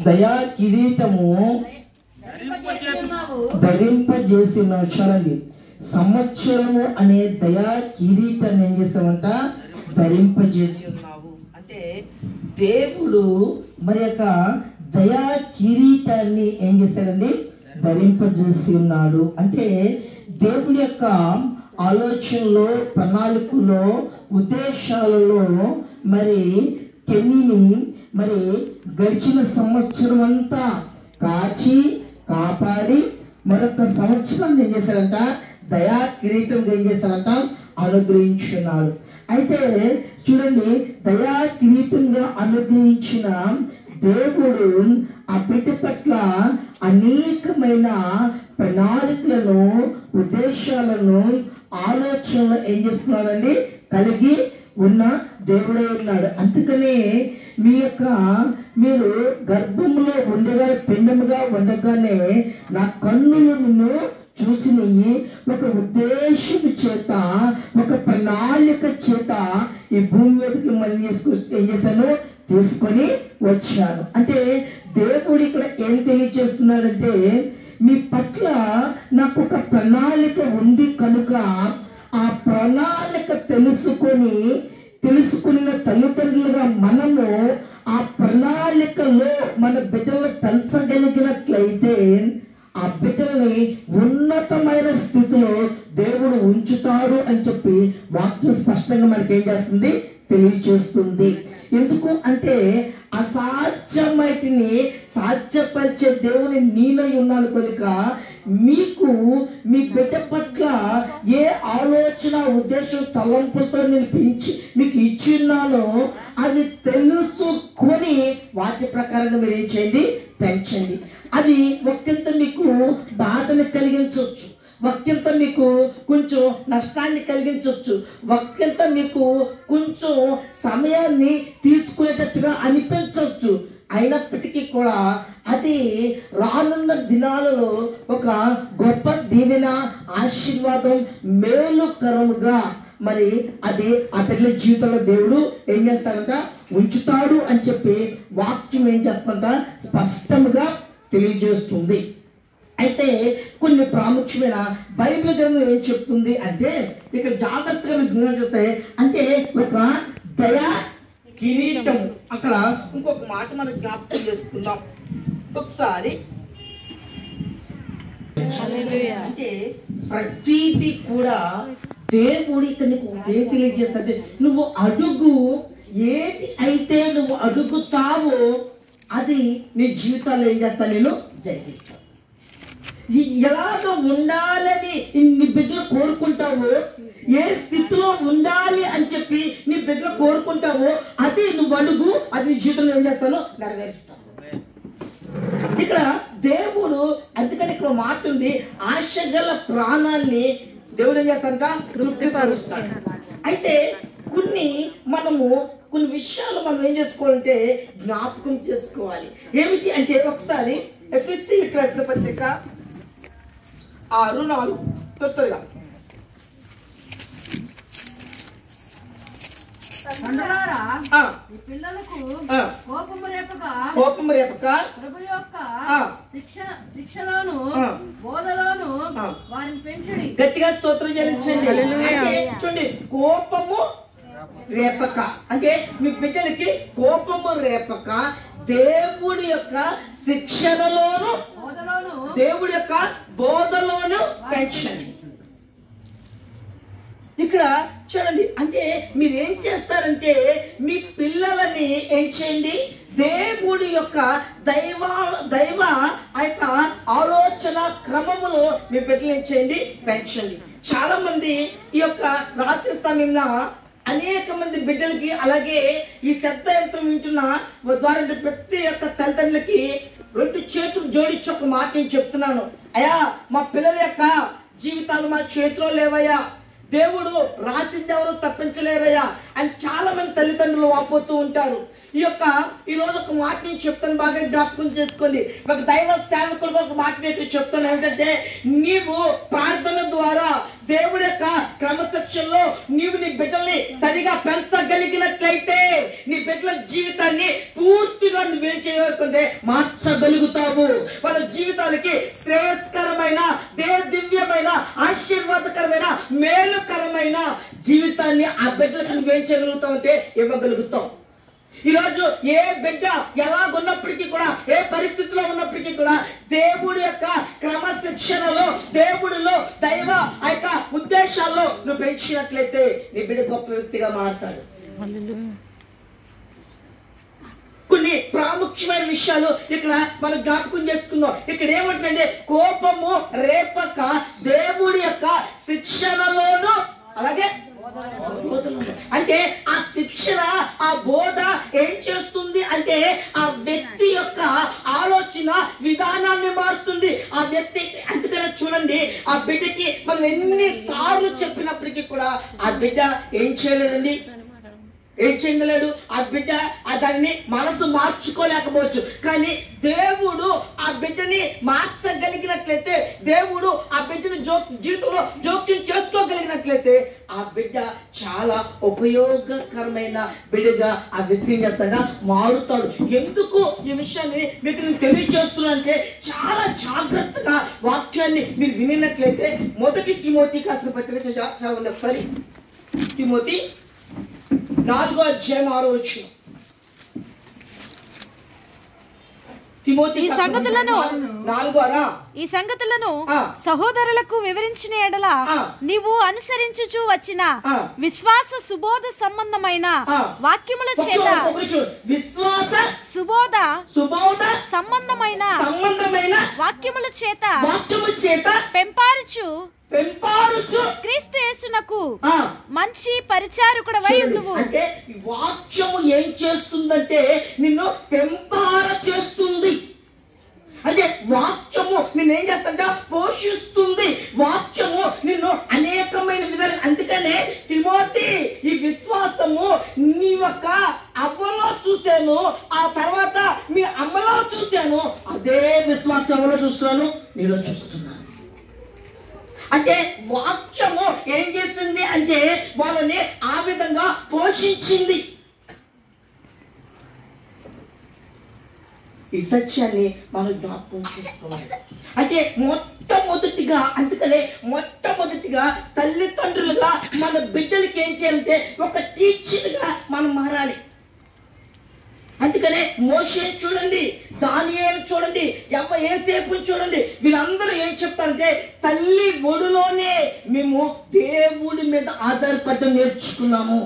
దయా కిరీటము ధరింపజేసిన. చూడండి, సంవత్సరము అనే దయా కిరీటాన్ని ఏం చేస్తామంట? ధరింపజేసి ఉన్నావు అంటే దేవుడు మరి యొక్క దయా కిరీటాన్ని ఏం చేశాడండి? ధరింపజేసి ఉన్నాడు. అంటే దేవుడి యొక్క ఆలోచనలో, ప్రణాళికలో, ఉద్దేశాలలో మరి కెన్నీని మరి గడిచిన సంవత్సరం అంతా కాచి కాపాడి మరొక సంవత్సరం ఏం చేశారంట? దయా కిరీటం ఏం చేశారంట? అనుగ్రహించున్నాడు. అయితే చూడండి, దయా కిరీటంగా అనుగ్రహించిన దేవుడు ఆ బిడ్డ పట్ల అనేకమైన ప్రణాళికలను, ఉద్దేశాలను, ఆలోచనలు ఏం చేస్తున్నాడండి? కలిగి ఉన్న దేవుడే ఉన్నాడు. అందుకనే మీరు గర్భంలో ఉండగా, పిండముగా ఉండగానే నా కన్నులు నిన్ను చూసినవి ఒక ఉద్దేశం చేత, ఒక ప్రణాళిక చేత ఈ భూమి మీదకి మళ్ళీ ఏం చేశాను? తీసుకొని వచ్చాను. అంటే దేవుడు ఇక్కడ ఏం తెలియజేస్తున్నాడంటే, మీ పట్ల నాకు ఒక ప్రణాళిక ఉంది కనుక ఆ ప్రణాళిక తెలుసుకున్న తల్లిదండ్రులుగా మనము ఆ ప్రణాళికలో మన బిడ్డలను పెంచగలిగినట్లయితే ఆ బిడ్డల్ని ఉన్నతమైన స్థితిలో దేవుడు ఉంచుతాడు అని చెప్పి వాక్యం స్పష్టంగా మనకి ఏం చేస్తుంది? తెలియజేస్తుంది. ఎందుకు అంటే అసాధ్యమైటిని సాధ్యపరిచే దేవుని నేనై ఉన్నాను కనుక మీకు మీ బిడ్డ పట్ల ఏ ఆలోచన, ఉద్దేశం, తలంపులతో నేను పెంచి మీకు ఇచ్చిన్నానో అవి తెలుసుకొని వాటి ప్రకారంగా మీరు ఏం చేయండి? పెంచండి. అది ఒకంత మీకు బాధను కలిగించవచ్చు, ఒకంత మీకు కొంచెం నష్టాన్ని కలిగించవచ్చు, ఒకంత మీకు కొంచెం సమయాన్ని తీసుకునేటట్టుగా అనిపించవచ్చు. అయినప్పటికీ కూడా అది రానున్న దినాలలో ఒక గొప్ప దీవెన, ఆశీర్వాదం, మేలుకరముగా మరి అది ఆ బిడ్డల జీవితంలో దేవుడు ఏం చేస్తాడంట? ఉంచుతాడు అని చెప్పి వాక్యం ఏం చేస్తాడంట? స్పష్టంగా తెలియజేస్తుంది. అయితే కొన్ని ప్రాముఖ్యమైన బైబిల్ గ్రంథం ఏం చెప్తుంది అంటే, ఇక్కడ జాగ్రత్తగా జ్ఞానం చేస్తే అంటే ఒక దయా కిరీటం. అక్కడ ఇంకొక మాట మనం జ్ఞాపకం చేసుకుందాం ఒకసారి. అంటే ప్రతిదీ కూడా దేవుడు ఇక్కడ నీకు ఏం తెలియజేస్తుంది? నువ్వు అడుగు, ఏది అయితే నువ్వు అడుగుతావో అది నీ జీవితాల్లో ఏం చేస్తా? నేను జరిగిస్తాను. ఎలాగ ఉండాలని నీ బిడ్డలు కోరుకుంటావో, ఏ స్థితిలో ఉండాలి అని చెప్పి నీ బిడ్డలు కోరుకుంటావో అది నువ్వు అడుగు, అది నీ జీవితంలో ఏం చేస్తాను? నెరవేరుస్తాను. ఇక్కడ దేవుడు, అందుకని ఇక్కడ మాట ఉంది, ఆశగల ప్రాణాన్ని దేవుడు ఏం చేస్తాడంట? తృప్తిపరుస్తాడు. అయితే కొన్ని విషయాలు మనం ఏం చేసుకోవాలంటే జ్ఞాపకం చేసుకోవాలి. ఏమిటి అంటే ఒకసారి ఎఫెసీయులకు రాసిన పత్రిక 6:4 తొందరగా. పిల్లలకు కోపము రేపక ప్రభు యొక్క శిక్షలోను బోధలోను వారిని పెంచుడి. గట్టిగా స్తోత్రం చెల్లించండి. చూడండి, కోపము రేపక అంటే మీ బిడ్డలకి కోపము రేపక దేవుడి యొక్క శిక్షణలోను, దేవుడి యొక్క బోధలోను పెంచండి. ఇక్కడ చూడండి, అంటే మీరేం చేస్తారంటే మీ పిల్లలని ఏం చేయండి? దేవుడి యొక్క దైవ ఆ యొక్క ఆలోచన క్రమములో మీ బిడ్డలు ఏం చేయండి? పెంచండి. చాలా మంది ఈ యొక్క రాత్రి సమయంలో అనేక మంది బిడ్డలకి, అలాగే ఈ శబ్ద యంత్రం వింటున్న ద్వారా ప్రతి ఒక్క తల్లిదండ్రులకి 2 చేతులు జోడించి ఒక మాట నేను చెప్తున్నాను. అయ్యా, మా పిల్లల యొక్క జీవితాలు మా చేతిలో లేవయ్యా, దేవుడు రాసింది ఎవరు తప్పించలేరయ్యా అని చాలా మంది తల్లిదండ్రులు వాపోతూ ఉంటారు. ఈ రోజు ఒక మాట నేను చెప్తాను, బాగా జ్ఞాపకం చేసుకోండి. ఒక దైవ సేవకులకు ఒక మాట నేను చెప్తాను. ఏంటంటే నీవు ప్రార్థన ద్వారా దేవుడి యొక్క క్రమశిక్షణలో నీవు నీ బిడ్డల్ని సరిగా పెంచగలిగినట్లయితే నీ బిడ్డల జీవితాన్ని పూర్తిగా నువ్వేం చేయకుంటే మార్చగలుగుతావు. వాళ్ళ జీవితాలకి శ్రేయస్కరమైన దివ్యమైన ఆశీర్వాదకరమైన మేలుకరమైన జీవితాన్ని ఆ బిడ్డలకు నువ్వేం చేయగలుగుతావు అంటే ఇవ్వగలుగుతావు. ఈరోజు ఏ బిడ్డ ఎలాగున్నప్పటికీ కూడా, ఏ పరిస్థితిలో ఉన్నప్పటికీ కూడా దేవుడి యొక్క క్రమశిక్షణలో, దేవుడిలో, దైవ ఆ యొక్క ఉద్దేశాల్లో నువ్వు పెంచినట్లయితే నీ బిడ్డ గొప్ప వ్యక్తిగా మారుతాడు. కొన్ని ప్రాముఖ్యమైన విషయాలు ఇక్కడ మనం జ్ఞాపకం చేసుకుందాం. ఇక్కడ ఏమంటే కోపము రేపక దేవుడి యొక్క శిక్షణలోను అలాగే అంటే ఆ శిక్షణ, ఆ బోధ ఏం చేస్తుంది అంటే ఆ వ్యక్తి యొక్క ఆలోచన విధానాన్ని మారుతుంది. ఆ వ్యక్తి అందుకనే చూడండి, ఆ బిడ్డకి మనం ఎన్నిసార్లు చెప్పినప్పటికీ కూడా ఆ బిడ్డ ఏం చేయలేదండి, ఏం చేయలేడు. ఆ బిడ్డ దాన్ని మనసు మార్చుకోలేకపోవచ్చు. కానీ దేవుడు ఆ బిడ్డని మార్చగలిగినట్లయితే, దేవుడు ఆ బిడ్డని జీవితంలో జోక్యం చేసుకోగలిగినట్లయితే ఆ బిడ్డ చాలా ఉపయోగకరమైన బిడ్డగా ఆ వ్యక్తి చేస్తాడా మారుతాడు. ఎందుకు ఈ విషయాన్ని మీకు నేను తెలియజేస్తున్నా అంటే, చాలా జాగ్రత్తగా వాక్యాన్ని మీరు వినినట్లయితే 1 తిమోతి రాసిన పత్రిక చదవండి ఒకసారి. తిమోతి 4వ అధ్యాయం 6వ వచనం. ఈ సంగతులను సహోదరులకు వివరించిన ఎడల నీవు అనుసరించుచు వచ్చిన విశ్వాస సుబోధ సంబంధమైన వాక్యముల చేత సుబోధ సంబంధమైన వాక్యముల చేత పెంపారుచు క్రీస్తు యేసునకు మంచి పరిచారకుడవై ఉండువు. అంటే వాక్యము ఏం చేస్తుందంటే నిన్ను పెంపార చేస్తుంది. అంటే వాక్యము నిన్నేం చేస్తుందంటే పోషిస్తుంది. వాక్యము నిన్ను అనేకమైన విధాలు. అందుకనే తిమోతి, ఈ విశ్వాసము నీ యొక్క అవ్వలో చూశాను, ఆ తర్వాత మీ అమ్మలో చూశాను, అదే విశ్వాసం ఎవరో చూస్తున్నాను, నీలో చూస్తున్నాను. అంటే వాక్యము ఏం చేసింది అంటే వాళ్ళని ఆ విధంగా పోషించింది. ఈ సత్యాన్ని మనం జ్ఞాపకం చేసుకోవాలి. అంటే మొట్టమొదటిగా, అందుకనే మొట్టమొదటిగా తల్లిదండ్రులుగా మన బిడ్డలకి ఏం చేయాలంటే ఒక టీచర్గా మనం మారాలి. అందుకనే మోషేని చూడండి, దానియేలు చూడండి, యేసేపుని చూడండి, వీళ్ళందరూ ఏం చెప్తారంటే తల్లి ఒడిలోనే మేము దేవుడి మీద ఆధారపడడం నేర్చుకున్నాము.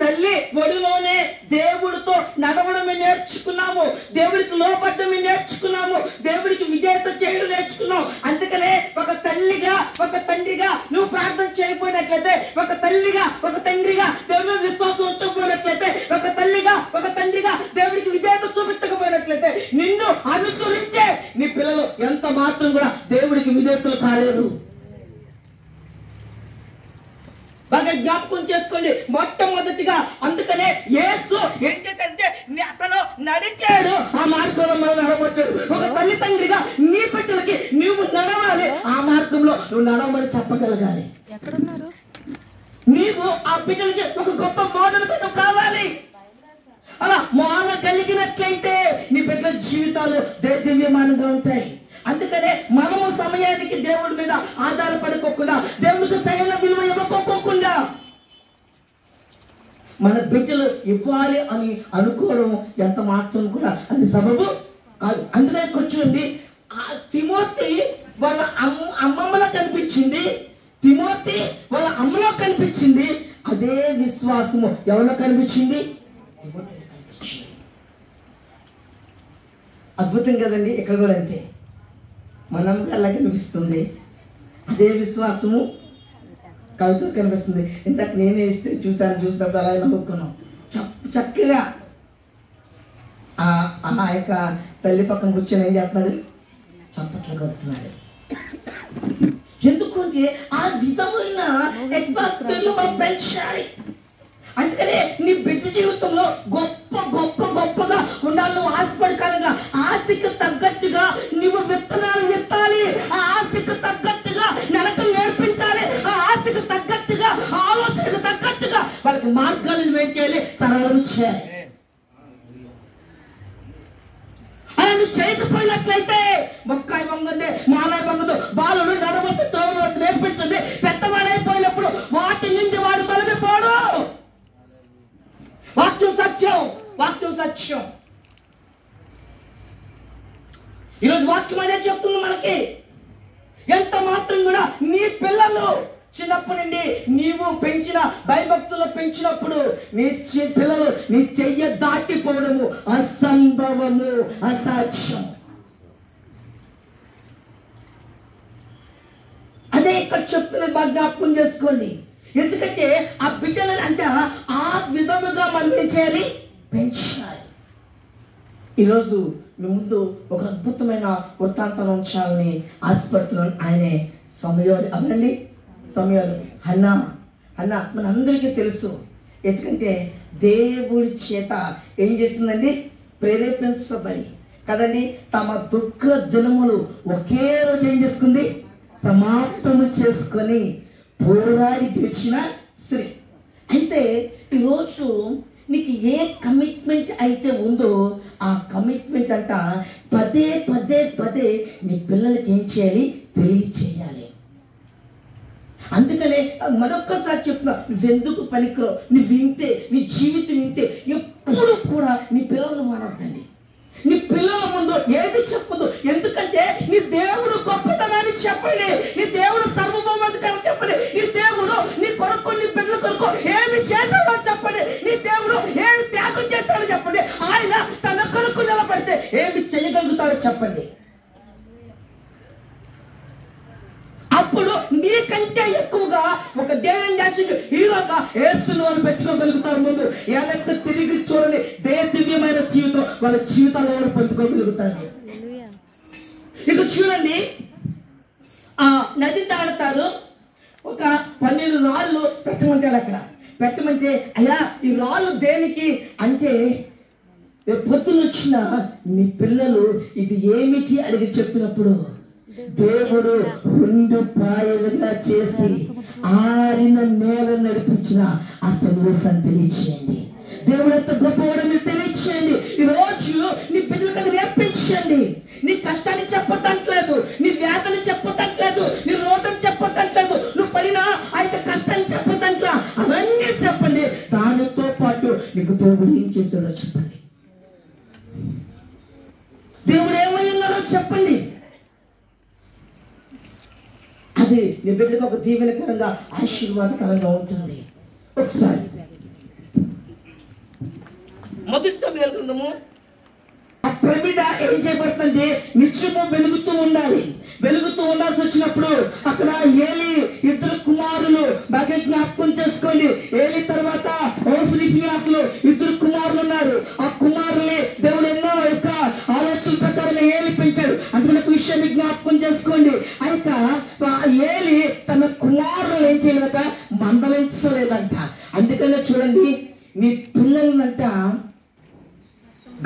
తల్లి ఒడిలోనే దేవుడితో నడవడమే నేర్చుకున్నాము, దేవుడికి లోపడమే నేర్చుకున్నాము, దేవుడికి విధేయత చేయడం నేర్చుకున్నాం. అందుకనే ఒక తల్లిగా, ఒక తండ్రిగా నువ్వు ప్రార్థన చేయకపోయినట్లయితే, ఒక తల్లిగా, ఒక తండ్రిగా దేవుడి విశ్వాసం ఉంచకపోయినట్లయితే, ఒక తల్లిగా, ఒక తండ్రిగా దేవుడికి విధేయత చూపించకపోయినట్లయితే, నిన్ను అనుసరించే నీ పిల్లలు ఎంత మాత్రం కూడా దేవుడికి విధేయతలు కాలేరు. బాగా జ్ఞాపకం చేసుకోండి. మొట్టమొదటిగా అందుకనే యేసు ఏం చేశాడంటే అతను నడిచాడు, ఆ మార్గంలో మనం నడవచ్చాడు. ఒక తల్లిదండ్రిగా నీ బిడ్డలకి నువ్వు నడవాలి, ఆ మార్గంలో నువ్వు నడవమని చెప్పగలగాలి. నీవు ఆ బిడ్డలకి ఒక గొప్ప మోడల్గా నువ్వు కావాలి. అలా మోడగలిగినట్లయితే నీ బిడ్డల జీవితాలు దివ్యమానంగా ఉంటాయి. అందుకనే మనము సమయానికి దేవుడి మీద ఆధారపడుకోకుండా, దేవుడికి సరైన విలువ ఇవ్వకోకుండా మన బిడ్డలు ఇవ్వాలి అని అనుకోవడం ఎంత మాత్రం కూడా అది సబబు కాదు. అందుకని కూర్చోండి, తిమోతి వాళ్ళ అమ్మమ్మలో కనిపించింది, తిమోతి వాళ్ళ అమ్మలో కనిపించింది, అదే విశ్వాసము ఎవరిలో కనిపించింది? అద్భుతం కదండి. ఎక్కడ కూడా అంతే, మనం అలా కనిపిస్తుంది, అదే విశ్వాసము కవితలో కనిపిస్తుంది. ఇంతకు నేనే ఇస్తే చూసినప్పుడు అలా నవ్వుకున్నాం. చక్కగా ఆ యొక్క తల్లి పక్కన కూర్చొని ఏం చేస్తున్నాడు? చప్పట్లు కొడుతున్నాడు. ఎందుకంటే ఆ విధమైన అట్మాస్ఫియర్లో మనం పెంచాలి. అందుకనే నీ బిడ్డ జీవితంలో గొప్పగా ఉండాలి. నువ్వు ఆశపడకాలంగా ఆశకు తగ్గట్టుగా నువ్వు విత్తనాలు విత్తాలి. ఆ ఆశకు తగ్గట్టుగా నరకం నేర్పించాలి. ఆ ఆశకు తగ్గట్టుగా ఆలోచనకు తగ్గట్టుగా వాళ్ళకి మార్గాలను ఏం చేయాలి, సరళం చేయాలి. అలా చేయకపోయినట్లయితే మొక్కాయి వంగండి, మాలాయి వంగదు, బాలుడు నడవద్దు, తోడు నేర్పించండి. పెద్దవాడైపోయినప్పుడు వాటి నుండి వాడు తొలగిపోడు. వాక్యం సత్యం. ఈరోజు వాక్యం అనేది చెప్తుంది మనకి. ఎంత మాత్రం కూడా నీ పిల్లలు చిన్నప్పటి నుండి నీవు పెంచిన భయభక్తులు పెంచినప్పుడు నీ పిల్లలు నీ చెయ్య దాటిపోవడము అసంభవము, అసాధ్యం. అదే ఇక్కడ చెప్తున్న బాగా జ్ఞాపకం చేసుకోండి. ఎందుకంటే ఆ బిడ్డలను అంటే ఆ విధముగా మనం ఏం చేయాలి, పెంచాలి. ఈరోజు మీ ముందు ఒక అద్భుతమైన వృత్తాంతం ఉంచాలని ఆశపడుతున్నాను. ఆయనే సమయాలు. అవునండి, సమయాలు. హన్నా మనందరికీ తెలుసు. ఎందుకంటే దేవుడి చేత ఏం చేసిందండి, ప్రేరేపించబడి కదండి తమ దుఃఖ దినములు ఒకే రోజు ఏం చేసుకుంది, సమాప్తము చేసుకొని పోరాడి గెలిచిన స్త్రీ. అయితే ఈరోజు నీకు ఏ కమిట్మెంట్ అయితే ఉందో ఆ కమిట్మెంట్ అంట పదే నీ పిల్లలకి ఏం చేయాలి, తెలియచేయాలి. అందుకనే మరొక్కసారి చెప్తున్నా, నువ్వెందుకు పనికిరావు, నువ్వు వింటే నీ జీవితం వింటే ఎప్పుడు కూడా నీ పిల్లలను మాట్లాడండి. నీ పిల్లల ముందు ఏది చెప్పదు. ఎందుకంటే నీ దేవుడు గొప్పతనాన్ని చెప్పండి, నీ దేవుడు సర్వభౌమాధికారం చెప్పండి, నీ దేవుడు నీ కొరకు నీ బిడ్డల కొరకు ఏమి చేశాడో చెప్పండి, నీ దేవుడు ఏమి త్యాగం చేస్తాడో చెప్పండి, ఆయన తన కొరకు నిలబడితే ఏమి చేయగలుగుతాడో చెప్పండి. అప్పుడు నీకంటే ఎక్కువగా ఒక దేవుని హీరోగా యేసును వాళ్ళు పెట్టుకోగలుగుతారు. ముందు వెనక్కి తిరిగి చూడని దివ్యమైన జీవితం వాళ్ళ జీవితాల్లో వాళ్ళు పొందుకోగలుగుతారు. ఇక చూడండి, ఆ నది తాడుతారు. ఒక 12 రాళ్ళు పెట్టమంటాడు. అక్కడ పెట్టమంటే అయ్యా ఈ రాళ్ళు దేనికి అంటే, పొద్దున వచ్చిన మీ పిల్లలు ఇది ఏమిటి అడిగి చెప్పినప్పుడు దేవుడు 2 పాయలుగా చేసి ఆరిన నేల నడిపించిన ఆ సన్నివేశాన్ని తెలియచేయండి. దేవుడు ఎంత గొప్పవాడో మీరు తెలియచేయండి. ఈ రోజు నీ బిడ్డలకు నేర్పించండి. నీ కష్టాన్ని చెప్పట్లేదు, నీ వ్యాధులు చెప్పట్లేదు, నీ రోగం చెప్పట్లేదు, నువ్వు పడిన ఆ యొక్క కష్టాన్ని చెప్పట్లా, అవన్నీ చెప్పండి. దానితో పాటు నీకు దేవుడు ఏం చేశాడో చెప్పండి, దేవుడు ఏమయ్యాడో చెప్పండి. అది నీ బిడ్డకు ఒక దీవెనకరంగా ఆశీర్వాదకరంగా ఉంటుంది. ఒకసారి మొదటి సమయాల గ్రంథము ఆ ప్రమిద ఏం చేయబడుతుందంటే నిత్యము వెలుగుతూ ఉండాల్సి వచ్చినప్పుడు అక్కడ ఏలి 2 కుమారులు బాగా జ్ఞాపకం చేసుకోండి. ఏలి తర్వాత ఓఫ్నిఫియాసులు 2 కుమారులు ఉన్నారు. ఆ కుమారుల్ని దేవుడు ఎన్నో యొక్క ఆలోచన ప్రకారం ఏలి పెంచాడు. అందుకని ఒక విషయాన్ని జ్ఞాపకం చేసుకోండి. అయితే ఏలి తన కుమారులు ఏం చేయలేదంట, మందలించలేదంట. అందుకనే చూడండి, నీ పిల్లలనంట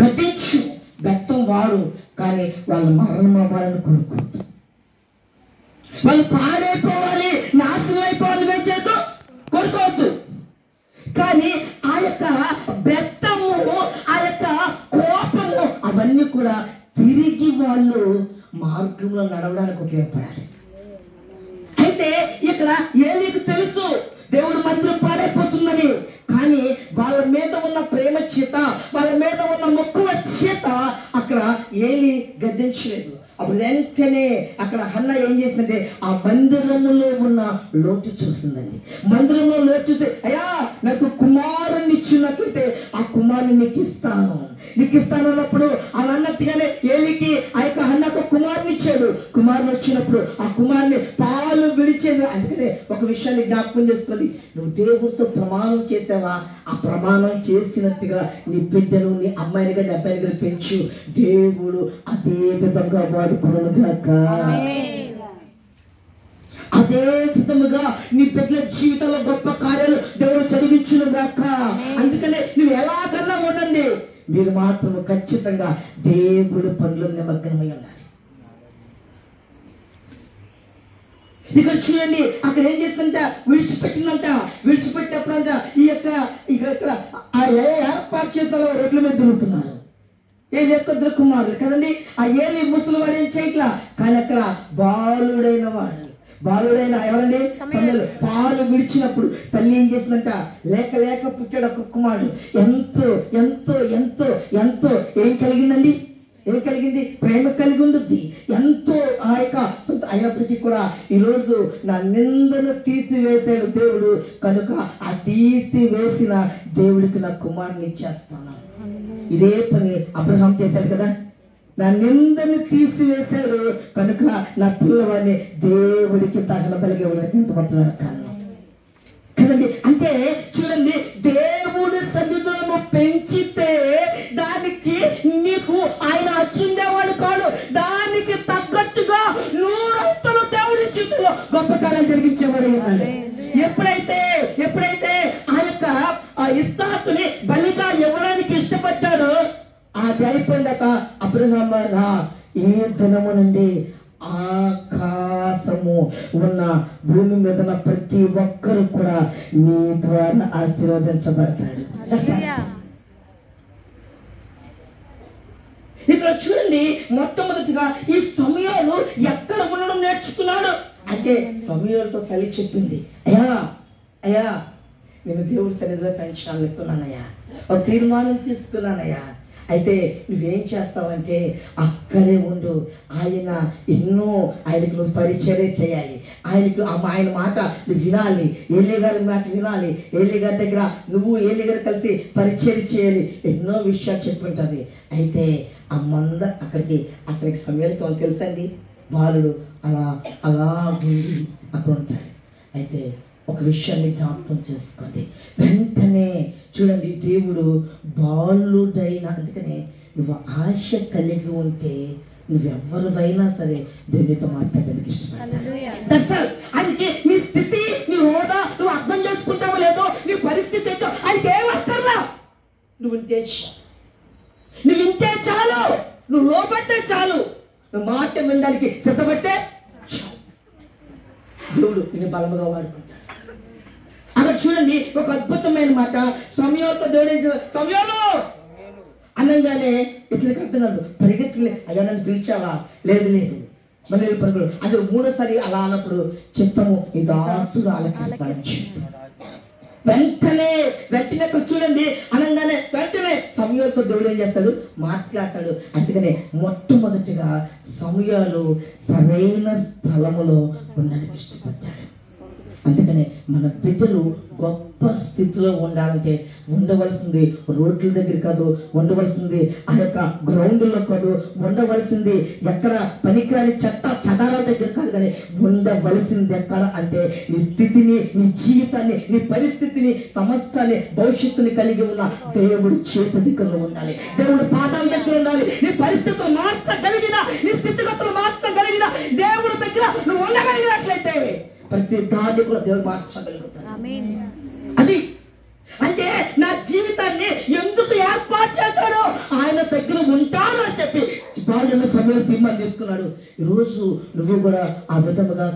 గద్దించు, బెత్తం వాడు, కానీ వాళ్ళు మరణం అవ్వాలని కోరుకోవద్దు, వాళ్ళు పాడైపోవాలి, నాశనం అయిపోవాలి కోరుకోవద్దు. కానీ ఆ యొక్క బెత్తము, ఆ యొక్క కోపము అవన్నీ కూడా తిరిగి వాళ్ళు మార్గంలో నడవడానికి ఉపయోగపడాలి. అయితే ఇక్కడ ఏలికి తెలుసు దేవుడు మందిరం పాడైపోతుందని, కానీ వాళ్ళ మీద ఉన్న ప్రేమ చేత, వాళ్ళ మీద ఉన్న మక్కువ చేత అక్కడ ఏలి గద్దించలేదు. అప్పుడు వెంటనే అక్కడ హన్నా ఏం చేసిందంటే ఆ మందిరములో ఉన్న లోటు చూసిందండి. మందిరంలో లోటు చూసి, అయ్యా నాకు కుమారుని ఇచ్చినట్లయితే ఆ కుమారుని నీకు ఇస్తాను అన్నప్పుడు అలా అన్నట్టుగానే ఏలికి ఆ యొక్క హన్నాకు కుమారుని ఇచ్చాడు. కుమారుని వచ్చినప్పుడు ఆ కుమారుని పాలు విడిచేది. అందుకనే ఒక విషయాన్ని జ్ఞాపకం చేసుకోండి, నువ్వు దేవుడితో ప్రమాణం చేసావా, ఆ ప్రమాణం చేసినట్టుగా నీ బిడ్డను, నీ అమ్మాయిని కానీ అబ్బాయిని కానీ పెంచు, దేవుడు అదే విధంగా వాడుకోనుగాక. అదే విధముగా నీ బిడ్డల జీవితంలో గొప్ప కార్యాలు దేవుడు జరిగించును గాక. అందుకనే నువ్వు ఎలాగన్నా ఉండండి, మీరు మాత్రం ఖచ్చితంగా దేవుడు పనులు నిమగ్నమై ఉండాలి. ఇక్కడ చూడండి, అక్కడ ఏం చేస్తుందంట, విడిచిపెట్టినప్పుడంట ఈ యొక్క ఇక్కడ ఏర్పాటు చేతుల్లో రోడ్ల మీద తిరుగుతున్నారు. ఏది యొక్క కుమారులు కదండి. ఆ ఏలి ముసలి వాడు ఏం చేయట్లా, కానీ అక్కడ బాలుడైన ఎవరండి, సమయంలో పాలు విడిచినప్పుడు తల్లి ఏం చేసిందంట, లేక పుట్టాడు ఒక కుమారుడు. ఎంతో ఎంతో ఎంతో ఎంతో ఏం కలిగిందండి, ఏం కలిగింది, ప్రేమ కలిగి ఉంటుంది. ఎంతో ఆ యొక్క సొంత అయినప్పటికీ కూడా ఈరోజు నా నిందను తీసివేసాడు దేవుడు, కనుక ఆ తీసివేసిన దేవుడికి నా కుమారుని ఇచ్చేస్తాను. ఇదే పని అబ్రహాం చేశాడు కదా, నా నిందను తీసివేశాడు కనుక నా పిల్లవాడిని దేవుడికి దహన బలిగా ఎంతమంటున్నారు కారణం కదండి. అంటే చూడండి, దేవుడి సన్నిధిలో పెంచితే దానికి నీకు ఆయన అచ్చుండేవాడు కాడు, దానికి తగ్గట్టుగా 100 దేవుడి చేతిలో గొప్ప కార్యాలు జరిగించేవాడు ఉన్నాడు. ఎప్పుడైతే ఆ ఇస్సాకుని బలిగా ఇవ్వడానికి ఇష్టపడ్డాడో అది అయిపోయిందాక అబ్రహాం ఈ దినము నుండి ఆకాశము ఉన్న భూమి మీద ఉన్న ప్రతి ఒక్కరు కూడా నీ ద్వారా ఆశీర్వదించబడతాడు. ఇక్కడ చూడండి, మొట్టమొదటిగా ఈ సమయాలు ఎక్కడ ఉండడం నేర్చుకున్నాడు అంటే సమయాలతో తల్లి చెప్పింది, అయ్యా నేను దేవుడి సన్నిధిలో పెంచాలని ఎక్కున్నానయ్యా, ఒక తీర్మానం తీసుకున్నానయ్యా. అయితే నువ్వేం చేస్తావంటే అక్కడే ఉండు, ఆయనకు నువ్వు పరిచర్య చేయాలి, ఆయన మాట నువ్వు వినాలి, ఏలీ గారి మాట వినాలి, ఏలీ గారి దగ్గర నువ్వు ఏలీ గారు కలిసి పరిచర్య చేయాలి, ఎన్నో విషయాలు చెప్పుంటుంది. అయితే ఆ మంద అక్కడికి సమయానికి తెలుసండి, బాలుడు అలా ఉండి అక్కడ ఉంటాడు. అయితే ఒక విషయాన్ని జ్ఞాపకం చేసుకోండి, వెంటనే చూడండి దేవుడు బాలుడైన, అందుకనే నువ్వు ఆశ కలిగి ఉంటే నువ్వెవరివైనా సరే దేవునితో మాట్లాడడానికి ఇష్టపడతావు. అందుకే నీ స్థితి, నీ హోదా నువ్వు అర్థం చేసుకుంటావో లేదో, నీ పరిస్థితి ఏంటో ఆయనకి ఏమక్కర్లా, నువ్వు ఇంతే చాలు, నువ్వు లోపట్టే చాలు, నువ్వు మాట వినడానికి సిద్ధపడితే దేవుడు నిన్ను బలముగా వాడుకుంటాడు. అక్కడ చూడండి, ఒక అద్భుతమైన మాట, సమయంతో దేవుడు సమయంలో అనగానే ఇట్లకి అర్థం కాదు, పరిగెత్తలే, అయ్యా నన్ను పిలిచావా, లేదు మళ్ళీ పరుగులు. అంటే 3సారి అలా అన్నప్పుడు చిత్తము ఈ దాసుడు ఆలకిస్తాడు. వెంటనే చూడండి అనగానే వెంటనే సమయాలతో దేవుడు ఏం చేస్తాడు, మాట్లాడతాడు. అందుకనే మొట్టమొదటిగా సమయాలు సరైన స్థలములో ఉండడానికి ఇష్టపడ్డాడు. అందుకనే మన బిడ్డలు గొప్ప స్థితిలో ఉండాలంటే ఉండవలసింది రోడ్ల దగ్గర కాదు, ఉండవలసింది ఆ యొక్క గ్రౌండ్లో కాదు, ఉండవలసింది ఎక్కడ పనికిరాని చటాల దగ్గర కాదు, కానీ ఉండవలసింది ఎక్కడ అంటే నీ స్థితిని, నీ జీవితాన్ని, నీ పరిస్థితిని, సమస్తాన్ని, భవిష్యత్తుని కలిగి ఉన్న దేవుడి చేతి దగ్గరలో ఉండాలి, దేవుడి పాదాల దగ్గర ఉండాలి. నీ పరిస్థితులు మార్చగలిగిన, నీ స్థితిగతులు మార్చగలిగిన దేవుడి దగ్గర నువ్వు ఉండగలిగినట్లయితే ప్రతి దాన్ని కూడా దేవుడు మార్చగలుగుతాడు. అది అంటే నా జీవితాన్ని ఎందుకు ఏర్పాటు చేస్తాడో ఆయన దగ్గర ఉంటాను అని చెప్పి బాలుడైన సమయం తీర్మానం తీసుకున్నాడు. ఈరోజు నువ్వు కూడా ఆ విధముగా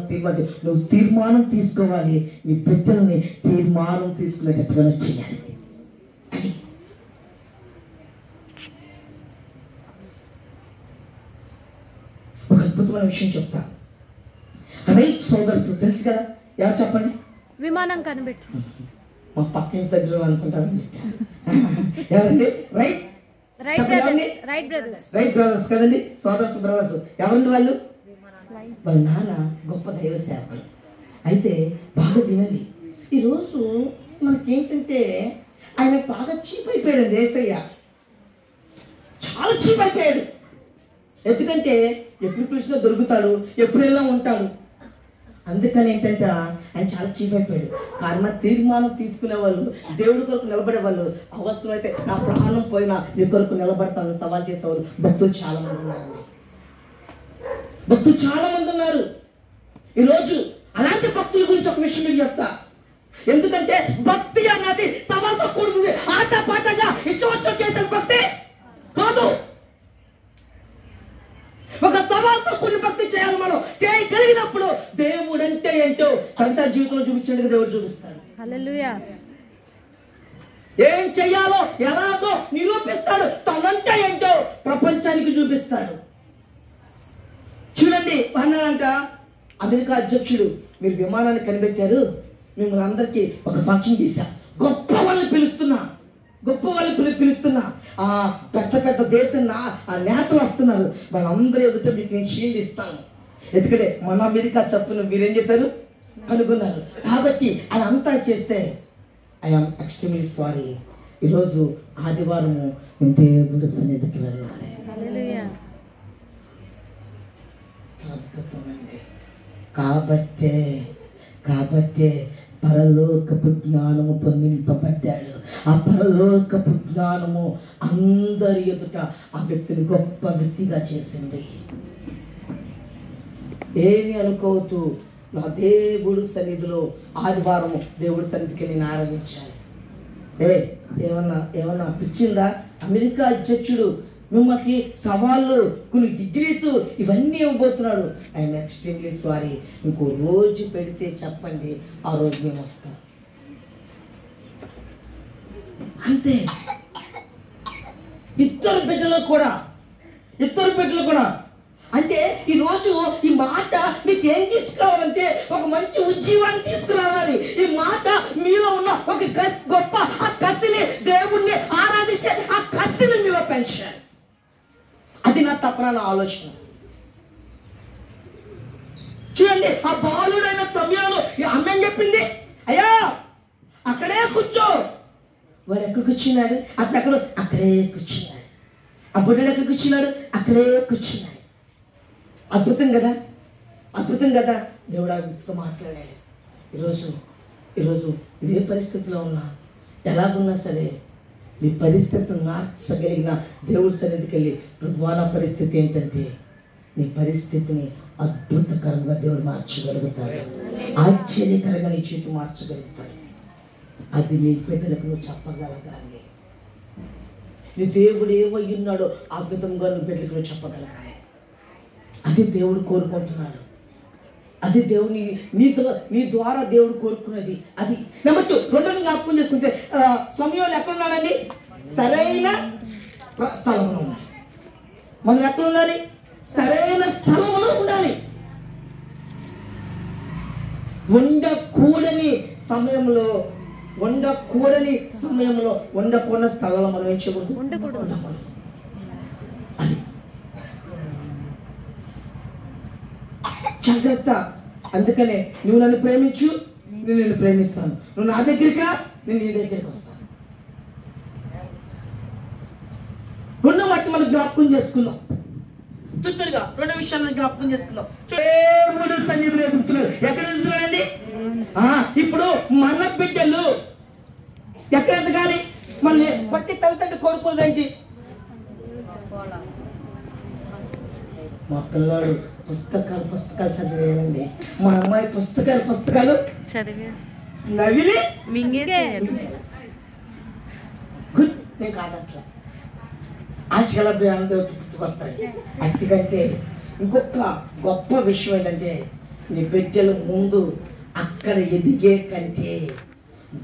నువ్వు తీర్మానం తీసుకోవాలి, నీ బిడ్డల్ని తీర్మానం తీసుకునేటట్టుగా చేయాలి. ఒక అద్భుతమైన విషయం చెప్తా. రైట్ సోదర్స్ తెలుసు కదా, ఎవరు చెప్పండి, విమానం కనిపెట్టు, మా పక్కన దగ్గర అనుకుంటారండి, ఎవరండి, రైట్ బ్రదర్స్ కదండి, సోదర్స్ బ్రదర్స్. ఎవరండి వాళ్ళు? వాళ్ళ నాన్న గొప్ప దైవ సేవకులు. అయితే బాగా వినండి, ఈరోజు మనకేంటంటే ఆయన బాగా చీప్ అయిపోయాడు, యేసయ్య చాలా చీప్ అయిపోయాడు. ఎందుకంటే ఎప్పుడు పిలిచినా దొరుకుతాడు, ఎప్పుడు ఎలా ఉంటాడు. అందుకని ఏంటంటే ఆయన చాలా చీప్ అయిపోయాడు. కారణం తీర్మానం తీసుకునే వాళ్ళు, దేవుడి కొరకు నిలబడే వాళ్ళు, అవసరమైతే నా ప్రాణం పోయినా నీ కొరకు నిలబడతాను సవాల్ చేసేవాళ్ళు భక్తులు చాలా మంది ఉన్నారు. ఈరోజు అలాంటి భక్తుల గురించి ఒక విషయం మీకు చెప్తా. ఎందుకంటే భక్తి అన్నది సవాల్తో కూడుకుంది. ఆట పాటగా ఇష్టం వచ్చి చేసిన భక్తి కాదు. ఒక సవాల్తో కూడిన భక్తి చేయాలి. మనం చేయగలిగినప్పుడు దేవుడు అంటే ఏంటో తన జీవితంలో చూపించినట్టుగా దేవుడు చూపిస్తాడు. హల్లెలూయా. ఏం చెయ్యాలో ఎలాగో నిరూపిస్తాడు. తనంటే ఏంటో ప్రపంచానికి చూపిస్తాడు. చూడండి, అన్నాడంట అమెరికా అధ్యక్షుడు, మీరు విమానాన్ని కనిపెట్టారు, మిమ్మల్ని అందరికీ ఒక ఫంక్షన్ చేశా, గొప్ప వాళ్ళని పిలుస్తున్నా, ఆ పెద్ద పెద్ద దేశం నేతలు వస్తున్నారు, వాళ్ళందరూ ఎదుట మీకు నేను షీల్డ్ ఇస్తాను. ఎందుకంటే మన అమెరికా చెప్పును మీరేం చేశారు, కనుగొన్నారు. కాబట్టి అదంతా చేస్తే ఐఎమ్ ఎక్స్ట్రీమ్లీ సారీ, ఈరోజు ఆదివారము దేవుడి సన్నిధికి వెళ్ళాలి. అద్భుతమండి. కాబట్టే పరలోకపు జ్ఞానము పొందింపబడ్డాడు. ఆ పరలోకపు జ్ఞానము అందరి ఎదుట ఆ వ్యక్తిని గొప్ప వ్యక్తిగా చేసింది. ఏమి అనుకోవద్దు, నా దేవుడు సన్నిధిలో ఆదివారము దేవుడి సన్నిధికి నేను ఆరాధించాలి. ఏమన్నా పిచ్చిందా? అమెరికా అధ్యక్షుడు మిమ్మల్ని సవాళ్ళు, కొన్ని డిగ్రీస్ ఇవన్నీ ఇవ్వబోతున్నాడు. ఐఎమ్ ఎక్స్ట్రీమ్లీ సారీ, ఇంకో రోజు పెడితే చెప్పండి, ఆ రోజు మేము వస్తాం. అంతే. ఇద్దరు బిడ్డలు కూడా అంటే ఈరోజు ఈ మాట మీకు ఏం తీసుకురావాలంటే ఒక మంచి ఉద్యోగాన్ని తీసుకురావాలి. ఈ మాట మీలో ఉన్న ఒక గొప్ప ఆ కసిని, దేవుణ్ణి ఆరాధించే ఆ కసిని మీలో పెంచాలి. అది నా తప్పన, నా ఆలోచన. చూడండి, ఆ బాలుడైన సమయంలో ఈ అమ్మ ఏం చెప్పింది, అయ్యా అక్కడే కూర్చో. వాడు ఎక్కడ కూర్చున్నాడు? అక్కడే కూర్చున్నాడు. ఆ బుడ్డడు ఎక్కడ కూర్చున్నాడు? అక్కడే కూర్చున్నాడు. అద్భుతం కదా. దేవుడు ఆ వ్యక్తితో మాట్లాడాడు. ఈరోజు ఇదే పరిస్థితిలో ఉన్నా, ఎలాగున్నా సరే మీ పరిస్థితిని మార్చగలిగిన దేవుడి సన్నిధికి వెళ్ళి, ప్రభువా నా పరిస్థితి ఏంటంటే, నీ పరిస్థితిని అద్భుతకరంగా దేవుడు మార్చగలుగుతాడు. ఆశ్చర్యకరంగా నీ చేతి మార్చగలుగుతాడు. అది నీ బిడ్డలకు నువ్వు చెప్పగలగాలి. నీ దేవుడు ఏమై ఉన్నాడో ఆ విధంగా నువ్వు బిడ్డలకు నువ్వు చెప్పగలగాలి. అది దేవుడు కోరుకుంటున్నాడు. అది దేవుని నీ ద్వారా దేవుడు కోరుకున్నది. అది నెంబర్ 2. రెండోది జ్ఞాపకం చేసుకుంటే, సమయంలో ఎక్కడున్నాడండి? సరైన స్థలంలో ఉండాలి. మనం ఎక్కడ ఉండాలి? సరైన స్థలంలో ఉండాలి. ఉండకూడని సమయంలో ఉండకూడని స్థలంలో మనం ఏం చేయకూడదు, ఉండకూడదు. అది జాగ్రత్త. అందుకనే నువ్వు నన్ను ప్రేమించు, నేను నిన్ను ప్రేమిస్తాను. నువ్వు నా దగ్గరికి రా, నేను నీ దగ్గరికి వస్తాను. రెండో మాట మనం జ్ఞాపకం చేసుకుందాం. తుత్తరుగా 2 విషయాలను జ్ఞాపకం చేసుకుందాం. దేవుడు సన్నిధిలో ఎదుగుతున్నాడు. ఎక్కడ ఎదుగుతున్నాడండి? ఇప్పుడు మన బిడ్డలు ఎక్కడ ఎదగాలి? మన ప్రతి తల్లిదండ్రులు కోరుకోలేదేంటి? మా పిల్లాడు పుస్తకాలు చదివేయండి. మా అమ్మాయి పుస్తకాలు చదివి నవిలి గుడ్. నేను కాదట్లా ఆశలభ్యాలతో గుర్తుకొస్తాయి. అందుకంటే ఇంకొక గొప్ప విషయం ఏంటంటే, నీ బిడ్డలు ముందు అక్కడ ఎదిగే కంటే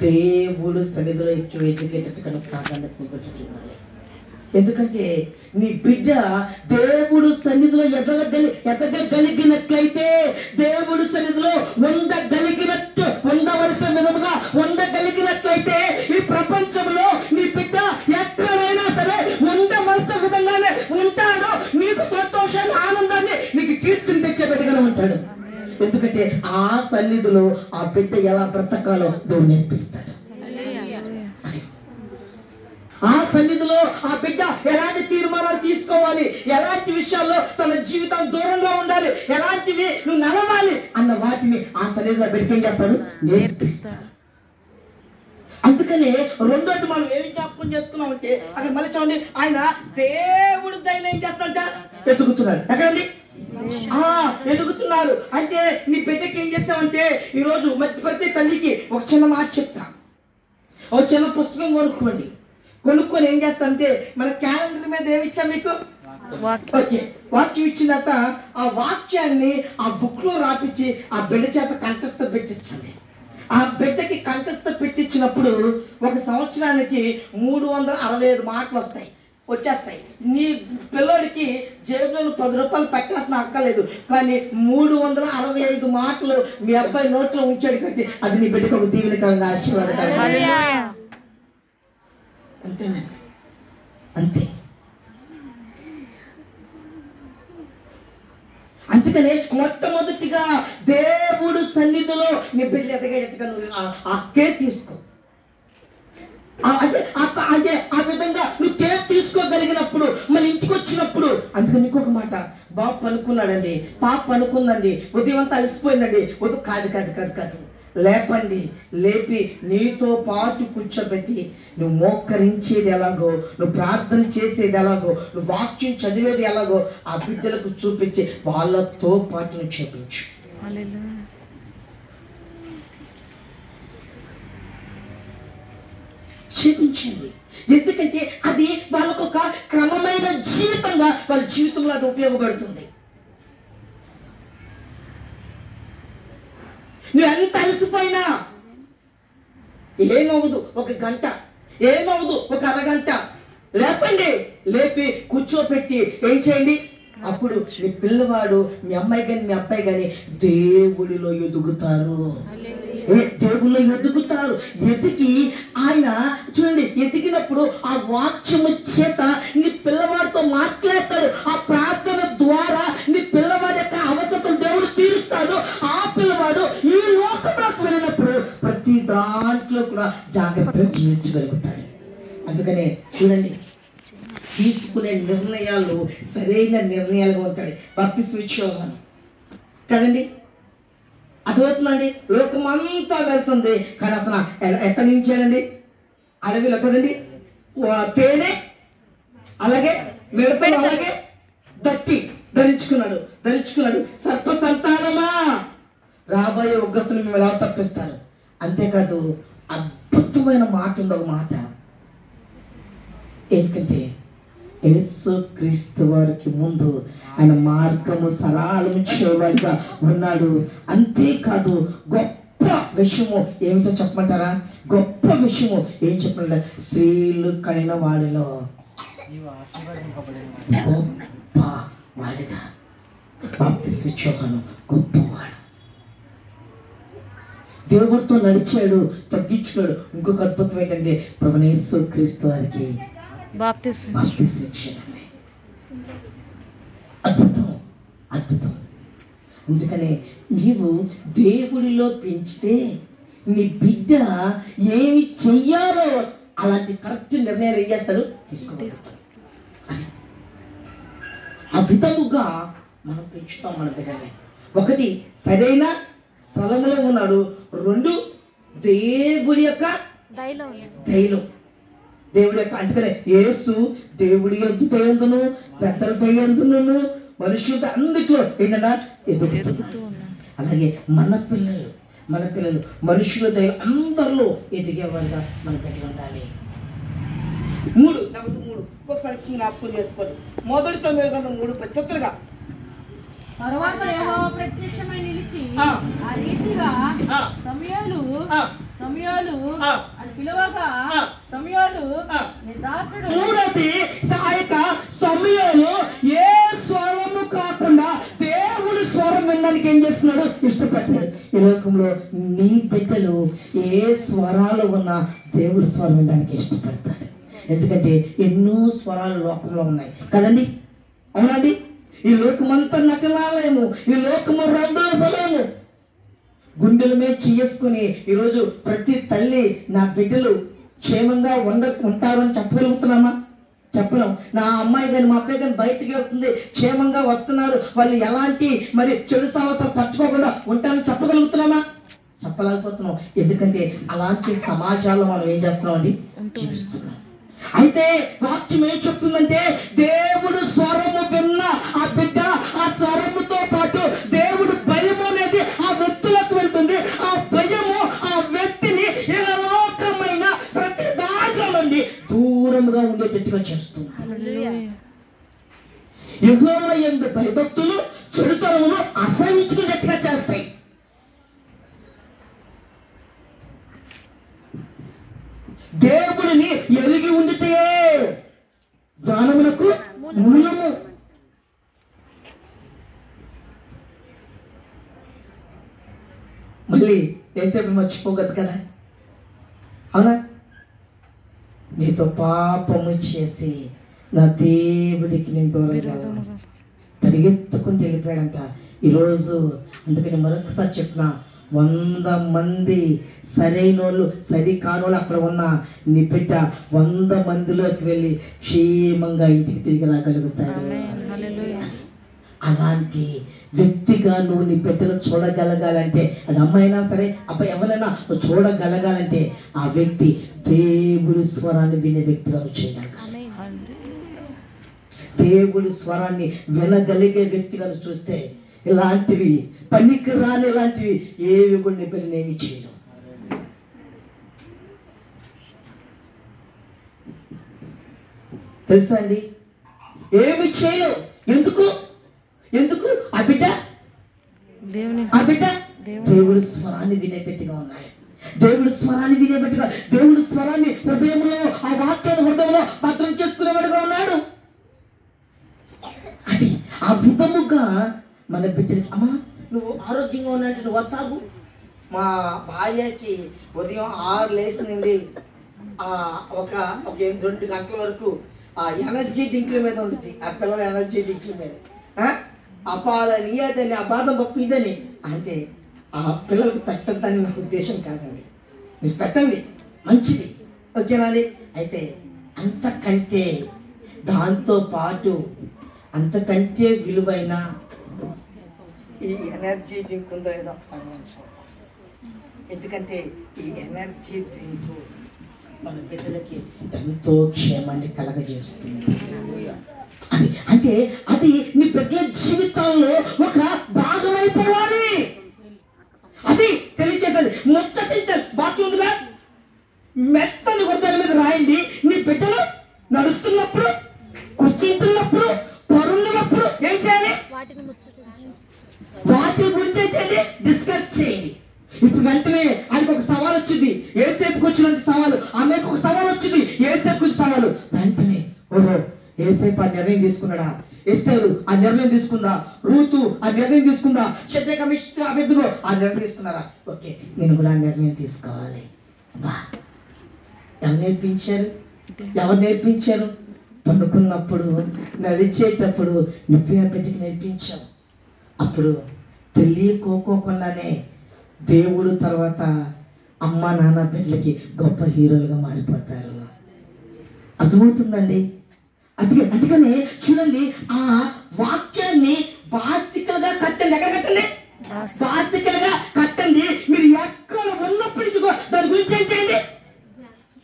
దేవుడు సన్నిధిలో ఎక్కువ ఎదిగేటట్టుగా ప్రాధాన్యత పెట్టుకోవాలి. ఎందుకంటే నీ బిడ్డ దేవుడు సన్నిధిలో ఎదగగలిగినట్లయితే, దేవుడు సన్నిధిలో ఉండవలసిన విధముగా ఉండగలిగినట్లయితే, ఈ ప్రపంచంలో నీ బిడ్డ ఎక్కడైనా సరే ఉండవలసిన విధంగానే ఉంటాడు. నీకు సంతోషాన్ని, ఆనందాన్ని, నీకు కీర్తిని తెచ్చే బిడ్డగానే ఉంటాడు. ఎందుకంటే ఆ సన్నిధిలో ఆ బిడ్డ ఎలా బ్రతకాలో దేవుడు నేర్పిస్తాడు. ఆ సన్నిధిలో ఆ బిడ్డ ఎలాంటి తీర్మానాలు తీసుకోవాలి, ఎలాంటి విషయాల్లో తన జీవితం దూరంగా ఉండాలి, ఎలాంటివి నువ్వు నడవాలి అన్న వాటిని ఆ సన్నిధిలో బిడ్డ ఏం చేస్తారు, నేర్పిస్తారు. అందుకనే రెండోది మనం ఏమి జ్ఞాపకం చేసుకున్నామంటే, అక్కడ మళ్ళీ చూడండి, ఆయన దేవుడు దయను ఏం చేస్తాడంట, ఎదుగుతున్నాడు. ఎక్కడండి? ఎదుగుతున్నారు. అయితే నీ బిడ్డకి ఏం చేస్తామంటే ఈరోజు ప్రతి తల్లికి ఒక చిన్న మాట చెప్తా. ఒక చిన్న పుస్తకం కొనుక్కొని ఏం చేస్తామంటే మన క్యాలెండర్ మీద ఏమి ఇచ్చాం మీకు? ఓకే, వాక్యం ఇచ్చిన తర్వాత ఆ వాక్యాన్ని ఆ బుక్ లో రాపించి ఆ బిడ్డ చేత కంఠస్థ పెట్టించండి. ఆ బిడ్డకి కంఠస్థ పెట్టించినప్పుడు ఒక సంవత్సరానికి 365 మాటలు వచ్చేస్తాయి. నీ పిల్లోడికి జేబులో 10 రూపాయలు పెట్టాల్సిన అక్కర్లేదు, కానీ 365 మాటలు మీ అబ్బాయి నోట్లో ఉంచాడు కంటే అది నీ బిడ్డకు ఒక దీవెనకరంగా ఆశీర్వాదకరంగా. అంతేనండి, అంతే. అందుకనే మొట్టమొదటిగా దేవుడు సన్నిధిలో నీ బిడ్డ ఎదగేటట్టుగా నువ్వు ఆ కేర్ తీసుకో. అంటే ఆ విధంగా నువ్వు కేర్ తీసుకోగలిగినప్పుడు మళ్ళీ ఇంటికి వచ్చినప్పుడు, అందుకని ఇంకొక మాట, బాబు పనుకున్నాడండి, పాప పనుకుందండి, ఉదయం అంతా అలసిపోయిందండి, కాదు లేపండి, లేపి నీతో పాటు కూర్చోబెట్టి నువ్వు మోకరించేది ఎలాగో, నువ్వు ప్రార్థన చేసేది ఎలాగో, నువ్వు వాక్యం చదివేది ఎలాగో ఆ బిడ్డలకు చూపించి వాళ్ళతో పాటు నువ్వు చేపించు. చేపించండి. ఎందుకంటే అది వాళ్ళకు ఒక క్రమమైన జీవితంగా వాళ్ళ జీవితంలో అది ఉపయోగపడుతుంది. నువ్వు ఎంత అలసిపోయినా ఏమవుదు, ఒక గంట ఏమవుదు, ఒక అరగంట లేపండి, లేపి కూర్చోపెట్టి ఏం చేయండి. అప్పుడు మీ పిల్లవాడు, మీ అమ్మాయి కానీ మీ అబ్బాయి కానీ దేవుడిలో ఎదుగుతారు. దేవుళ్ళు ఎదుగుతారు. ఎదిగి ఆయన చూడండి, ఎదిగినప్పుడు ఆ వాక్యము చేత నీ పిల్లవాడితో మాట్లాడతాడు. ఆ ప్రార్థన ద్వారా నీ పిల్లవాడి యొక్క అవసరం దేవుడు తీరుస్తాడు. ఆ పిల్లవాడు ఈ లోకంలోకి వెళ్ళినప్పుడు ప్రతి దాంట్లో కూడా జాగ్రత్తగా జీవించగలుగుతాడు. అందుకనే చూడండి, తీసుకునే నిర్ణయాలు సరైన నిర్ణయాలుగా ఉంటాయి. బాప్తిస్మం ఇచ్చేవాళ్ళు కదండి, అర్థమవుతుందండి. లోకమంతా వెళ్తుంది, కానీ అతను ఎక్కడి నుంచి వెళ్ళండి? అడవిలో కదండి. తేనె అలాగే మిడతలు అలాగే ధరించుకున్నాడు. సర్ప సంతానమా, రాబోయే ఉగ్రతను మేము ఎలా తప్పిస్తారు. అంతేకాదు అద్భుతమైన మాట ఉంది, ఒక మాట ఎందుకంటే యేసు క్రీస్తు వారికి ముందు ఆయన మార్గము సరళము చేయవాడిగా ఉన్నాడు. అంతేకాదు గొప్ప విషయము ఏమిటో చెప్పమంటారా? గొప్ప విషయము ఏం చెప్పండి, స్త్రీలు కనిన వాడిలో గొప్ప వాడిగా బాప్తిస్మం యోహాను గొప్పవాడు. దేవుడితో నడిచాడు, తగ్గించున్నాడు. ఇంకొక అద్భుతం ఏంటంటే ప్రభువైన యేసు క్రీస్తు వారికి బాప్తిస్మం ఇచ్చాడండి. అద్భుతం. అందుకనే నీవు దేవుడిలో పెంచితే నీ బిడ్డ ఏమి చెయ్యాలో అలాంటి కరెక్ట్ నిర్ణయాలు ఏం చేస్తాడు, తీసుకుంటాడు. ఆ విధముగా మనం పెంచుతాం మన బిడ్డని. ఒకటి సరైన స్థలంలో ఉన్నాడు, 2 దేవుడి యొక్క దయలో, దేవుడి యొక్క. అందుకనే యేసు దేవుడి యొద్ద ఎందును, పెద్దల దయందును, మనుషులతో అన్నిట్లో ఏంటన్నా ఎదుగుతూ. అలాగే మన పిల్లలు మనుషుల దయ అందరిలో ఎదిగేవారుగా మన బిడ్డలు ఉండాలి. 3 ఒకసారి జ్ఞాపకం చేసుకోండి. మొదటి సమయాల 3 ప్రత్యుత్తరుగా తరువాత యెహోవా ప్రత్యక్షమై నిలిచి ఆ రీతిగా సమూయేలు అని పిలవగా సమూయేలు నీ దాసుడు. మూడోది ఆ యొక్క సమూయేలు ఏ స్వరము కాకుండా దేవుడి స్వరం వినడానికి ఏం చేస్తున్నాడు, ఇష్టపడ్డాడు. ఈ లోకంలో నీ బిడ్డలు ఏ స్వరాలు ఉన్నా దేవుడి స్వరం వినడానికి ఇష్టపడతాడు. ఎందుకంటే ఎన్నో స్వరాలు లోకంలో ఉన్నాయి కదండి, అవునండి. ఈ లోకమంతా నటనాలయము, ఈ లోకము రంగులము. గుండెల మీద చేసుకుని ఈరోజు ప్రతి తల్లి నా బిడ్డలు క్షేమంగా ఉంటారు అని చెప్పగలుగుతున్నామా? చెప్పలేం. నా అమ్మాయి కానీ మా అబ్బాయి కానీ బయటికి వెళ్తుంది, క్షేమంగా వస్తున్నారు, వాళ్ళు ఎలాంటి మరి చెడు సావసాలు పట్టుకోకుండా ఉంటారని చెప్పగలుగుతున్నామా? చెప్పలేకపోతున్నాం. ఎందుకంటే అలాంటి సమాజాల్లో మనం ఏం చేస్తున్నామండి, జీవిస్తున్నాం. అయితే వాక్యం ఏం చెప్తుందంటే దేవుడు స్వరము విన్న ఆ బిడ్డ ఆ స్వరముతో యెహోవా యందు భయభక్తులు చెడుతనమును అసహించుకున్నట్టుగా చేస్తాయి. దేవుడిని ఎరిగి ఉండితే జ్ఞానమునకు మూలము. మళ్ళీ ఏసేపు మర్చిపోగలదు కదా, అవునా? నీతో పాపము చేసి నా దేవుడికి నేను దూరంగా పరిగెత్తుకుని వెళ్ళిపోయాడంట ఈరోజు. అందుకని మరొకసారి చెప్పిన 100 మంది సరైనోళ్ళు సరి కానోళ్ళు అక్కడ ఉన్న నీ బిడ్డ 100 మందిలోకి వెళ్ళి క్షేమంగా ఇంటికి తిరిగి రాగలుగుతాడు. అలాంటి వ్యక్తిగా నువ్వు నీ బిడ్డను చూడగలగాలంటే, అది అమ్మాయినా సరే అబ్బాయి ఎవరైనా నువ్వు చూడగలగాలంటే ఆ వ్యక్తి దేవుడి స్వరాన్ని వినే వ్యక్తిగా చేయాలి. దేవుడి స్వరాన్ని వినగలిగే వ్యక్తిగా చూస్తే ఇలాంటివి పనికి రాని ఇలాంటివి ఏవి కూడా నీ పిల్లనేమి చేయడం. తెలుసా అండి, ఏమి చేయవు. ఎందుకు ఎందుకు ఆ బిడ్డ దేవుడి స్వరాన్ని వినేపెట్టిగా ఉన్నాడు. దేవుడి స్వరాన్ని వినేపెట్టిగా, దేవుడి స్వరాన్ని హృదయంలో, ఆ వాక్యాన్ని హృదయంలో భద్రం చేసుకునేవాడుగా ఉన్నాడు. అది ఆ విధముగా మన బిడ్డకి, అమ్మా నువ్వు ఆరోగ్యంగా ఉన్నట్టు నువ్వు వస్తావు. మా భార్యకి ఉదయం 6 లేస్తుంది, ఒక 2 గంటల వరకు ఆ ఎనర్జీ డ్రింక్ల మీద ఉంటుంది. ఆ పిల్లల ఎనర్జీ డ్రింక్ల మీద ఆ పాలని అదని ఆ బాదం పప్పు ఇదని అంటే ఆ పిల్లలకి పెట్టద్దని నా ఉద్దేశం కాదండి. మీరు పెట్టండి, మంచిది, ఓకేనండి. అయితే అంతకంటే దాంతో పాటు అంతకంటే విలువైన ఈ ఎనర్జీ డ్రింక్ ఉందో ఏదో ఒకసారి. ఎందుకంటే ఈ ఎనర్జీ డ్రింక్ మన బిడ్డలకి ఎంతో క్షేమాన్ని కలగజేస్తుంది. అది అంటే అది మీ బిడ్డల జీవితాల్లో ఒక భాగం అయిపోవాలి. అది తెలియజేసేది, ముచ్చటించాలి. బాకీ ఉందిగా, మెత్తని గొడ్డల మీద రాయండి. మీ బిడ్డలు నడుస్తున్నప్పుడు, కూర్చుంటున్నప్పుడు, పరున్నప్పుడు ఏం చేయాలి? వాటి గురించి చేయండి, డిస్కస్ చేయండి. ఇప్పుడు వెంటనే ఆయనకు ఒక సవాల్ వచ్చింది, ఏసేపుకి వచ్చినట్టు సవాలు, ఆమెకు ఒక సవాల్ వచ్చింది, ఏసేపుకి సవాలు. వెంటనే ఓహో ఏసేపు ఆ నిర్ణయం తీసుకున్నాడా, ఎస్తేరు ఆ నిర్ణయం తీసుకుందా, రూతు ఆ నిర్ణయం తీసుకుందా, షడ్రక మిషక్ అబేద్నెగో ఆ నిర్ణయం తీసుకున్నారా? ఓకే, నేను కూడా ఆ నిర్ణయం తీసుకోవాలి. ఎవరు నేర్పించారు? పండుకున్నప్పుడు, నడిచేటప్పుడు నిప్పిగా పెట్టి నేర్పించావు. అప్పుడు తెలియకోకుండానే దేవుడు తర్వాత అమ్మ నాన్న బిడ్డలకి గొప్ప హీరోలుగా మారిపోతారు. అర్థమవుతుందండి. అందుకనే చూడండి, ఆ వాక్యాన్ని బాసికలుగా కట్టండి. ఎక్కడ కట్టండి? బాసికలుగా కట్టండి. మీరు ఎక్కడ ఉన్నప్పటికీ దాని గురించి ఏం చేయండి?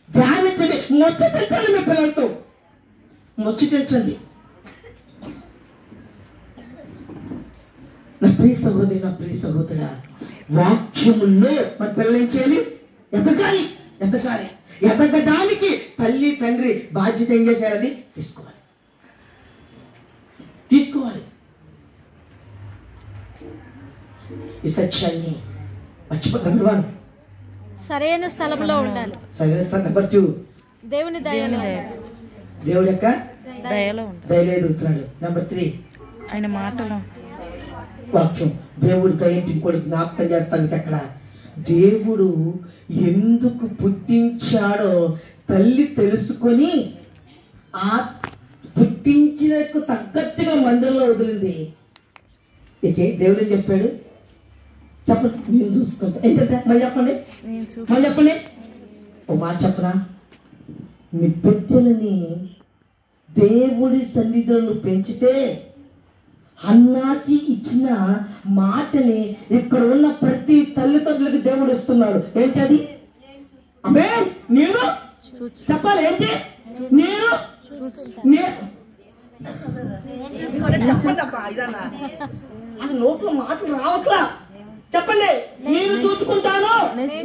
ధ్యానించండి, ముచ్చటించండి. మీ పిల్లలతో ముచ్చటించండి. నా ప్రియ సహోదరి, నా ప్రియ సహోదరా, వాక్యముల్లో మన పిల్లలు ఏం చేయాలి? ఎదగాలి. ఎదగడానికి తల్లి తండ్రి బాధ్యత ఏం చేశారని తీసుకోవాలి. ఈ సత్యాన్ని మర్చిపోతాం. నెంబర్ 1, సరైన స్థలంలో ఉండాలి. నెంబర్ 2, దేవుని దేవుడి యొక్క దయలో ఎదుగుతున్నాడు. నెంబర్ 3, ఆయన మాటలు వాక్యం. దేవుడి దయంటి ఇంకోటి జ్ఞాపకం చేస్తానికి అక్కడ దేవుడు ఎందుకు పుట్టించాడో తల్లి తెలుసుకొని ఆ పుట్టించినకు తగ్గట్టుగా మందిరంలో వదిలింది. ఇకే దేవుడు ఏం చెప్పాడు చెప్పండి, నేను చూసుకుంటా. ఏంటంటే మళ్ళీ చెప్పండి. ఓ మాట చెప్పనా, నీ బిడ్డలని దేవుడి సన్నిధిలో పెంచితే అన్నాకి ఇచ్చిన మాటని ఇక్కడ ఉన్న ప్రతి తల్లిదండ్రులకి దేవుడు ఇస్తున్నాడు. ఏంటి అది? అబ్బే నేను చెప్పాలి. ఏంటి? నేను చెప్పండి అబ్బా, ఇదన్నా అది నోట్లో మాటలు రావట్లా. చెప్పండి, నేను చూసుకుంటాను అని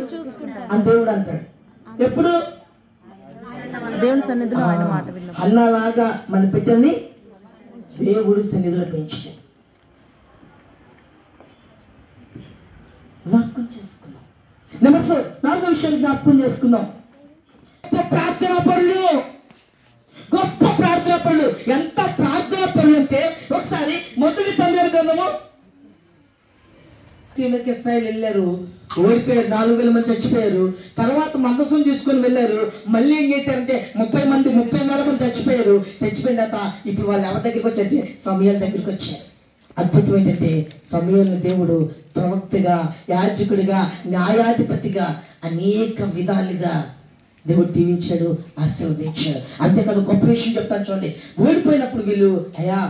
దేవుడు అంటాడు. ఎప్పుడు? దేవుని సన్నిధిలో ఆయన మాట విన్నాం. అన్నలాగా మన బిడ్డల్ని దేవుడు సన్నిధిలో పెంచాడు. జ్ఞాపకం చేసుకున్నాం. నెంబర్ 4, 4వ విషయం జ్ఞాపకం చేసుకున్నాం. గొప్ప ప్రార్థనా పనులు. ఎంత ప్రార్థనా పనులు అంటే ఒకసారి మొదటి సమయాల గ్రంథము ఇస్రాయేల్ వెళ్ళారు, ఓడిపోయారు, 4,000 మంది చచ్చిపోయారు. తర్వాత మందసం తీసుకొని వెళ్ళారు. మళ్ళీ ఏం చేశారంటే 30,000 మంది చచ్చిపోయారు. చచ్చిపోయిన తర్వాత ఇప్పుడు వాళ్ళు ఎవరి దగ్గరికి వచ్చారంటే సమూయేలు దగ్గరికి వచ్చారు. అద్భుతం ఏంటంటే సమూయేలును దేవుడు ప్రవక్తగా, యాజకుడిగా, న్యాయాధిపతిగా అనేక విధాలుగా దేవుడు దీవించాడు, ఆశీర్వదించాడు. అంతేకాదు గొప్ప విషయం చెప్తాను చూడండి. ఓడిపోయినప్పుడు వీళ్ళు అయ్యా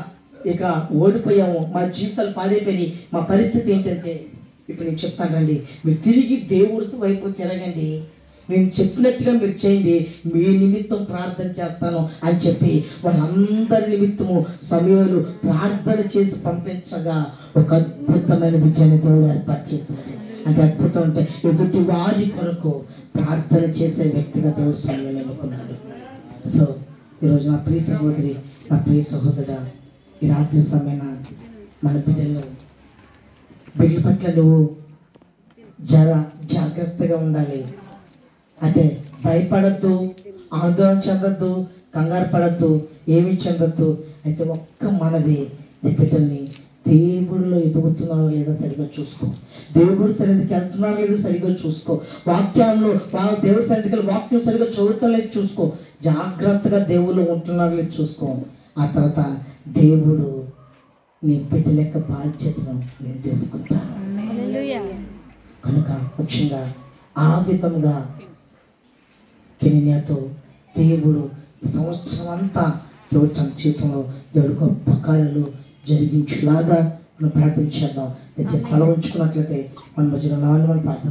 ఇక ఓడిపోయాము, మా జీవితాలు పాడైపోయి, మా పరిస్థితి ఏంటంటే ఇప్పుడు నేను చెప్తానండి, మీరు తిరిగి దేవుడితో వైపు తిరగండి, నేను చెప్పినట్టుగా మీరు చేయండి, మీ నిమిత్తం ప్రార్థన చేస్తాను అని చెప్పి వాళ్ళందరి నిమిత్తము సమూయేలు ప్రార్థన చేసి పంపించగా ఒక అద్భుతమైన విజయాన్ని దేవుడు ఏర్పాటు చేశాడు. అంటే అద్భుతం అంటే ఎదుటి వారి కొరకు ప్రార్థన చేసే వ్యక్తిగా దేవుడు సమూయేలు ఎన్నుకున్నాడు. సో ఈరోజు నా ప్రియ సహోదరి, నా ప్రియ సహోదరుడా, ఈ రాత్రి సమయాన మన బిడ్డల పట్ల నువ్వు జాగ్రత్తగా ఉండాలి. అదే భయపడద్దు, ఆందోళన చెందద్దు, కంగారు పడద్దు, ఏమీ చెందద్దు. అయితే ఒక్క మనది, నీ బిడ్డల్ని దేవుడిలో ఎదుగుతున్నారో లేదో సరిగ్గా చూసుకో, దేవుడి సన్నిధికి వెళ్తున్నారో లేదో సరిగ్గా చూసుకో, వాక్యంలో దేవుడి సన్నిధికి వాక్యం సరిగ్గా చదువుతలేదు చూసుకో, జాగ్రత్తగా దేవుళ్ళు ఉంటున్నారో లేదు చూసుకో. ఆ తర్వాత దేవుడు నీ బిడ్డల యొక్క బాధ్యతను నేను తీసుకుంటాను. కనుక ముఖ్యంగా ఆ విధంగా కెనియాతో దేవుడు ఈ సంవత్సరం అంతా దేవుడు తన జీవితంలో దేవుడు గొప్ప కార్యాలు జరిగించేలాగా మనం ప్రార్థించేద్దాం. స్థలం ఉంచుకున్నట్లయితే మన మధ్యలో ప్రార్థన